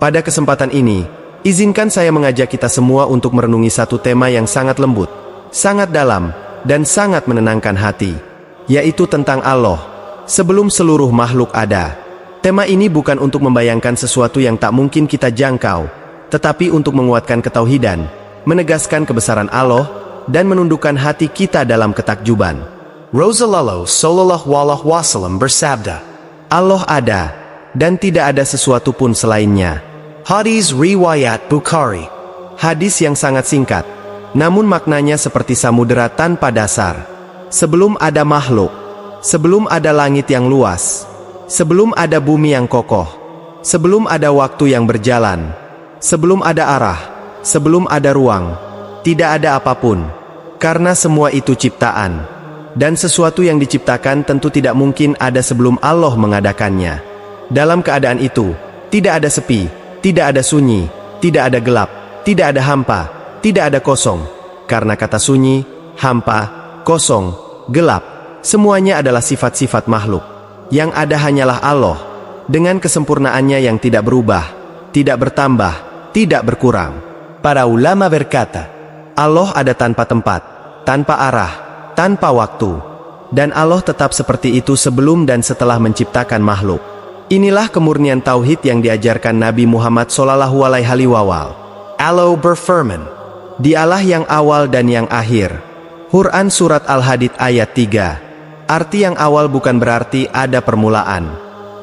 Pada kesempatan ini, izinkan saya mengajak kita semua untuk merenungi satu tema yang sangat lembut, sangat dalam, dan sangat menenangkan hati, yaitu tentang Allah, sebelum seluruh makhluk ada. Tema ini bukan untuk membayangkan sesuatu yang tak mungkin kita jangkau, tetapi untuk menguatkan ketauhidan, menegaskan kebesaran Allah, dan menundukkan hati kita dalam ketakjuban. Rasulullah Shallallahu Alaihi Wasallam bersabda, Allah ada, dan tidak ada sesuatu pun selainnya. Hadis riwayat Bukhari. Hadis yang sangat singkat, namun maknanya seperti samudera tanpa dasar. Sebelum ada makhluk, sebelum ada langit yang luas, sebelum ada bumi yang kokoh, sebelum ada waktu yang berjalan, sebelum ada arah, sebelum ada ruang, tidak ada apapun, karena semua itu ciptaan. Dan sesuatu yang diciptakan tentu tidak mungkin ada sebelum Allah mengadakannya. Dalam keadaan itu, tidak ada sepi, tidak ada sunyi, tidak ada gelap, tidak ada hampa, tidak ada kosong. Karena kata sunyi, hampa, kosong, gelap, semuanya adalah sifat-sifat makhluk. Yang ada hanyalah Allah, dengan kesempurnaannya yang tidak berubah, tidak bertambah, tidak berkurang. Para ulama berkata, Allah ada tanpa tempat, tanpa arah, tanpa waktu. Dan Allah tetap seperti itu sebelum dan setelah menciptakan makhluk. Inilah kemurnian tauhid yang diajarkan Nabi Muhammad SAW. Allah berfirman, Dialah yang awal dan yang akhir. Quran Surat Al-Hadid ayat 3. Arti yang awal bukan berarti ada permulaan.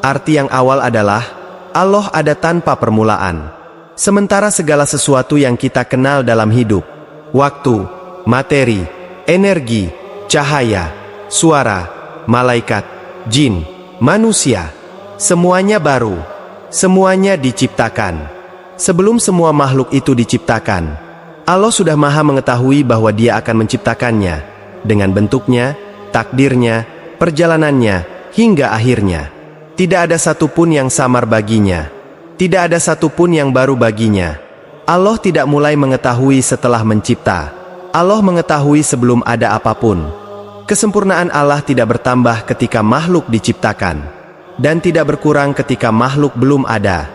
Arti yang awal adalah Allah ada tanpa permulaan. Sementara segala sesuatu yang kita kenal dalam hidup, waktu, materi, energi, cahaya, suara, malaikat, jin, manusia, semuanya baru, semuanya diciptakan. Sebelum semua makhluk itu diciptakan, Allah sudah maha mengetahui bahwa Dia akan menciptakannya, dengan bentuknya, takdirnya, perjalanannya, hingga akhirnya. Tidak ada satupun yang samar baginya. Tidak ada satupun yang baru baginya. Allah tidak mulai mengetahui setelah mencipta. Allah mengetahui sebelum ada apapun. Kesempurnaan Allah tidak bertambah ketika makhluk diciptakan, dan tidak berkurang ketika makhluk belum ada.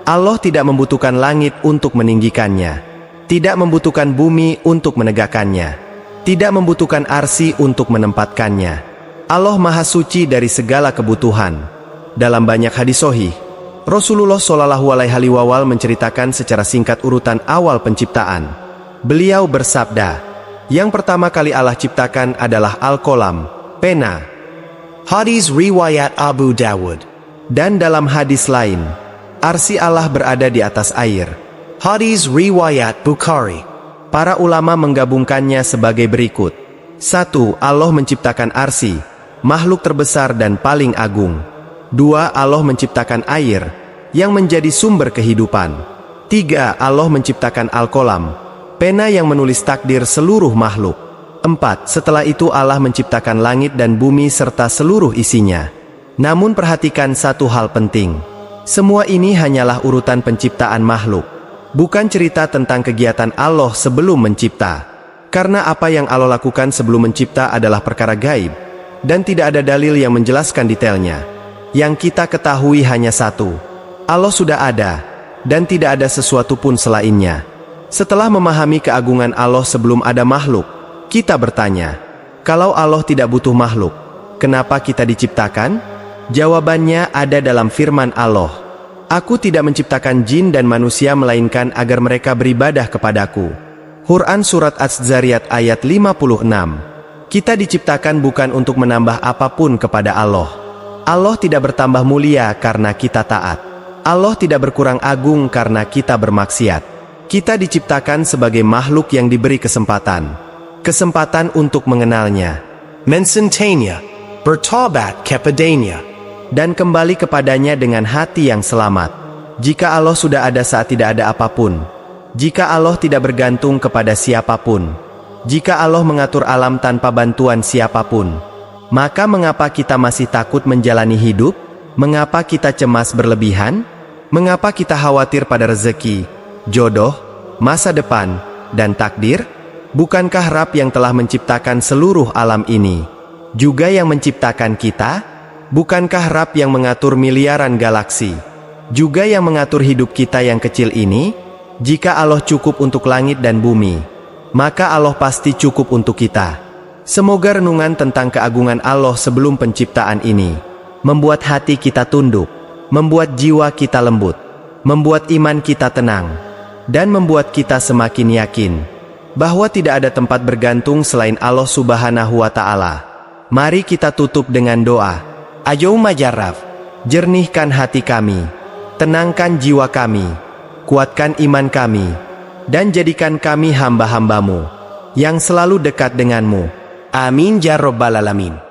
Allah tidak membutuhkan langit untuk meninggikannya, tidak membutuhkan bumi untuk menegakkannya, tidak membutuhkan arsy untuk menempatkannya. Allah maha suci dari segala kebutuhan. Dalam banyak hadis sahih, Rasulullah SAW menceritakan secara singkat urutan awal penciptaan. Beliau bersabda, yang pertama kali Allah ciptakan adalah Al-Qalam, pena. Hadis riwayat Abu Dawud. Dan dalam hadis lain, arsy Allah berada di atas air. Hadis riwayat Bukhari. Para ulama menggabungkannya sebagai berikut. 1. Allah menciptakan arsy, makhluk terbesar dan paling agung. 2. Allah menciptakan air, yang menjadi sumber kehidupan. 3. Allah menciptakan Al-Qalam, pena yang menulis takdir seluruh makhluk. 4. Setelah itu Allah menciptakan langit dan bumi serta seluruh isinya. Namun perhatikan satu hal penting. Semua ini hanyalah urutan penciptaan makhluk, bukan cerita tentang kegiatan Allah sebelum mencipta. Karena apa yang Allah lakukan sebelum mencipta adalah perkara gaib, dan tidak ada dalil yang menjelaskan detailnya. Yang kita ketahui hanya satu, Allah sudah ada, dan tidak ada sesuatu pun selainnya. Setelah memahami keagungan Allah sebelum ada makhluk, kita bertanya, kalau Allah tidak butuh makhluk, kenapa kita diciptakan? Jawabannya ada dalam firman Allah, Aku tidak menciptakan jin dan manusia melainkan agar mereka beribadah kepadaku. Quran Surat Az-Zariyat ayat 56. Kita diciptakan bukan untuk menambah apapun kepada Allah. Allah tidak bertambah mulia karena kita taat. Allah tidak berkurang agung karena kita bermaksiat. Kita diciptakan sebagai makhluk yang diberi kesempatan. Kesempatan untuk mengenalnya, Mensentanya, bertobat kepadanya, dan kembali kepadanya dengan hati yang selamat. Jika Allah sudah ada saat tidak ada apapun, jika Allah tidak bergantung kepada siapapun, jika Allah mengatur alam tanpa bantuan siapapun, maka mengapa kita masih takut menjalani hidup? Mengapa kita cemas berlebihan? Mengapa kita khawatir pada rezeki, jodoh, masa depan, dan takdir? Bukankah Rabb yang telah menciptakan seluruh alam ini juga yang menciptakan kita? Bukankah Rabb yang mengatur miliaran galaksi, juga yang mengatur hidup kita yang kecil ini? Jika Allah cukup untuk langit dan bumi, maka Allah pasti cukup untuk kita. Semoga renungan tentang keagungan Allah sebelum penciptaan ini membuat hati kita tunduk, membuat jiwa kita lembut, membuat iman kita tenang, dan membuat kita semakin yakin bahwa tidak ada tempat bergantung selain Allah Subhanahu wa Ta'ala. Mari kita tutup dengan doa. Ayauma jarraf, jernihkan hati kami, tenangkan jiwa kami, kuatkan iman kami, dan jadikan kami hamba-hambamu yang selalu dekat denganmu. Amin ya Rabbal Alamin.